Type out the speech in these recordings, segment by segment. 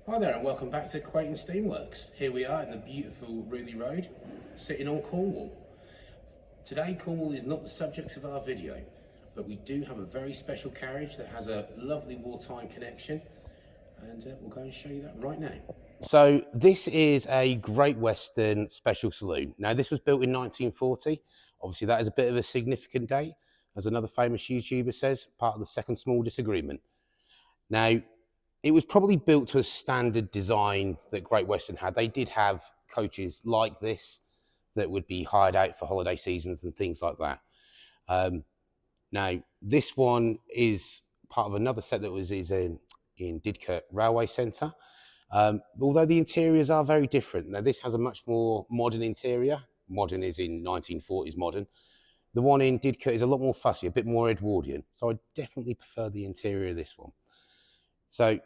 Hi there and welcome back to Quayton Steamworks. Here we are in the beautiful Rooney Road, sitting on Cornwall. Today Cornwall is not the subject of our video, but we do have a very special carriage that has a lovely wartime connection, and we'll go and show you that right now. So this is a Great Western Special Saloon. Now this was built in 1940. Obviously that is a bit of a significant date, as another famous YouTuber says, part of the second small disagreement. Now, it was probably built to a standard design that Great Western had. They did have coaches like this that would be hired out for holiday seasons and things like that. Now, this one is part of another set that was in Didcot Railway Centre. Although the interiors are very different. Now, this has a much more modern interior. Modern is in 1940s modern. The one in Didcot is a lot more fussy, a bit more Edwardian. So I definitely prefer the interior of this one. So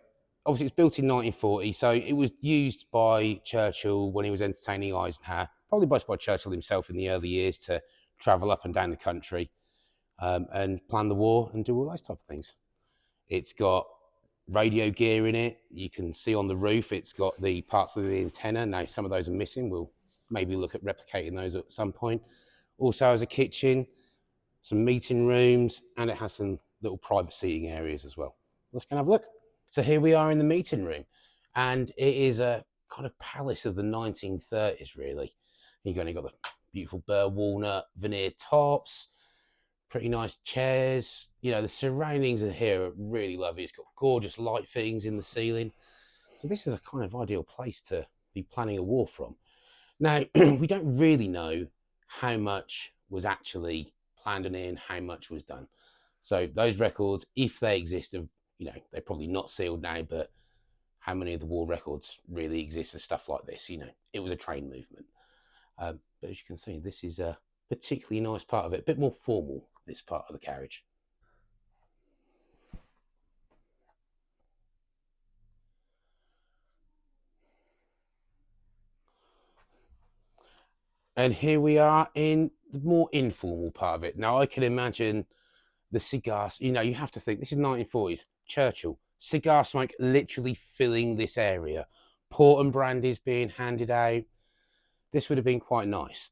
obviously it's built in 1940, so it was used by Churchill when he was entertaining Eisenhower, probably by Churchill himself in the early years to travel up and down the country and plan the war and do all those type of things. It's got radio gear in it. You can see on the roof it's got the parts of the antenna. Now some of those are missing. We'll maybe look at replicating those at some point. Also has a kitchen, some meeting rooms, and it has some little private seating areas as well. Let's go and have a look. So here we are in the meeting room, and it is a kind of palace of the 1930s, really. You've only got the beautiful burr walnut veneer tops, pretty nice chairs. You know, the surroundings of here are really lovely. It's got gorgeous light fittings in the ceiling. So this is a kind of ideal place to be planning a war from. Now, we don't really know how much was actually planned and in, how much was done. So those records, if they exist, have, they're probably not sealed now, but how many of the war records really exist for stuff like this? It was a train movement. But as you can see, this is a particularly nice part of it, a bit more formal, this part of the carriage. And here we are in the more informal part of it. Now, I can imagine the cigars, you have to think, this is 1940s, Churchill, cigar smoke literally filling this area, port and brandies being handed out. This would have been quite nice.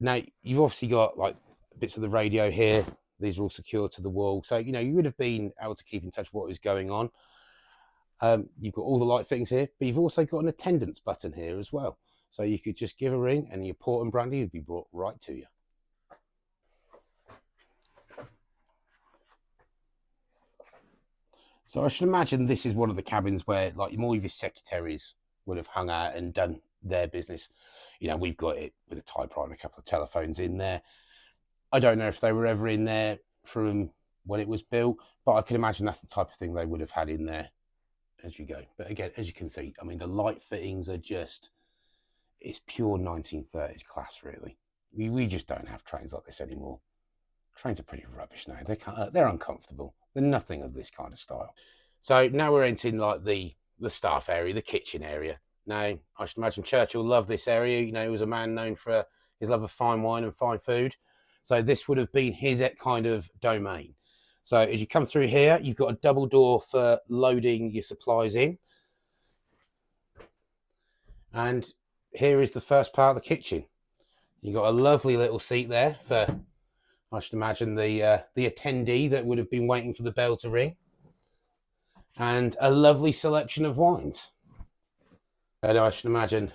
Now, you've obviously got like bits of the radio here. These are all secured to the wall. So, you would have been able to keep in touch with what was going on. You've got all the light fittings here, but you've also got an attendance button here as well. So you could just give a ring and your port and brandy would be brought right to you. So I should imagine this is one of the cabins where like more of your secretaries would have hung out and done their business. We've got it with a typewriter and a couple of telephones in there. I don't know if they were ever in there from when it was built, but I can imagine that's the type of thing they would have had in there as you go. But again, as you can see, I mean, the light fittings are just, it's pure 1930s class, really. We just don't have trains like this anymore. Trains are pretty rubbish now. They're uncomfortable. They're nothing of this kind of style. So now we're entering like the staff area, the kitchen area. Now, I should imagine Churchill loved this area. He was a man known for his love of fine wine and fine food. So this would have been his kind of domain. So as you come through here, you've got a double door for loading your supplies in. And here is the first part of the kitchen. You've got a lovely little seat there for, I should imagine, the attendee that would have been waiting for the bell to ring. And a lovely selection of wines. And I should imagine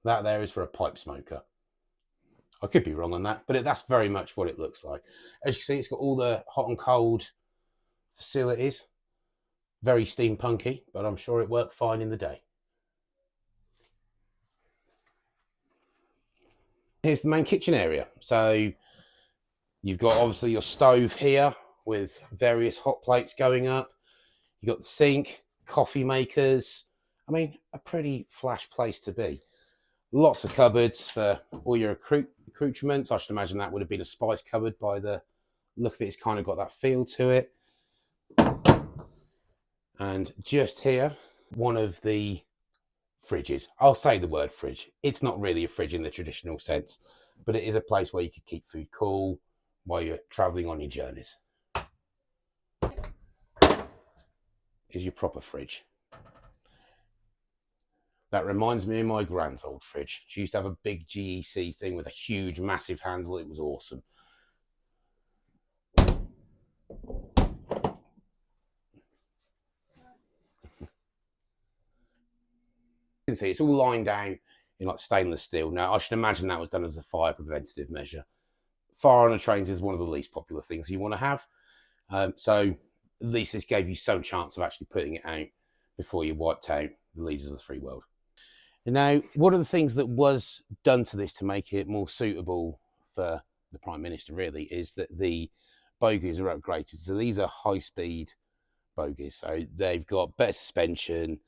that there is for a pipe smoker. I could be wrong on that, but that's very much what it looks like. As you can see, it's got all the hot and cold facilities. Very steampunky, but I'm sure it worked fine in the day. Here's the main kitchen area. So you've got obviously your stove here with various hot plates going up. You've got the sink, coffee makers. I mean, a pretty flash place to be. Lots of cupboards for all your accoutrements. I should imagine that would have been a spice cupboard by the look of it. It's kind of got that feel to it. And just here, one of the fridges. I'll say the word fridge. It's not really a fridge in the traditional sense, but it is a place where you could keep food cool while you're traveling on your journeys. Is your proper fridge. That reminds me of my grand's old fridge. She used to have a big GEC thing with a huge, massive handle. It was awesome. You can see it's all lined down in like stainless steel. Now, I should imagine that was done as a fire preventative measure. Fire on the trains is one of the least popular things you want to have. So at least this gave you some chance of actually putting it out before you wiped out the leaders of the free world. And now, one of the things that was done to this to make it more suitable for the Prime Minister, really, is that the bogies are upgraded. So these are high-speed bogies. So they've got better suspension,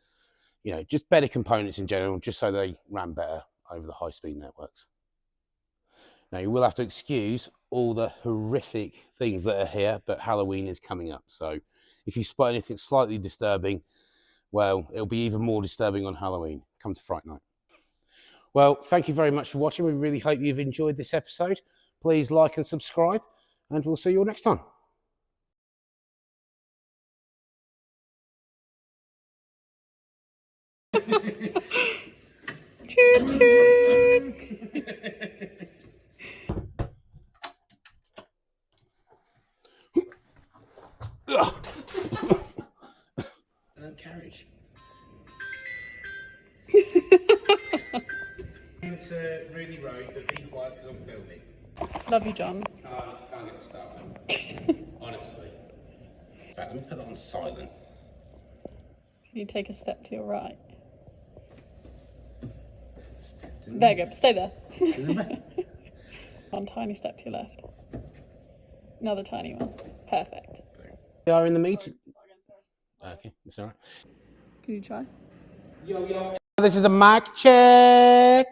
you know, just better components in general, just so they ran better over the high-speed networks. Now, you will have to excuse all the horrific things that are here, but Halloween is coming up. So if you spot anything slightly disturbing, well, it'll be even more disturbing on Halloween. Come to Fright Night. Well, thank you very much for watching. We really hope you've enjoyed this episode. Please like and subscribe, and we'll see you all next time. Carriage. It's a really road, but be quiet because I'm filming. Love you, John. Can't get the start on. Honestly. In fact, let me put that on silent. Can you take a step to your right? There you go. Stay there. One tiny step to your left. Another tiny one. Perfect. We are in the meeting. Okay, that's all right. Can you try? Yo. This is a mic check.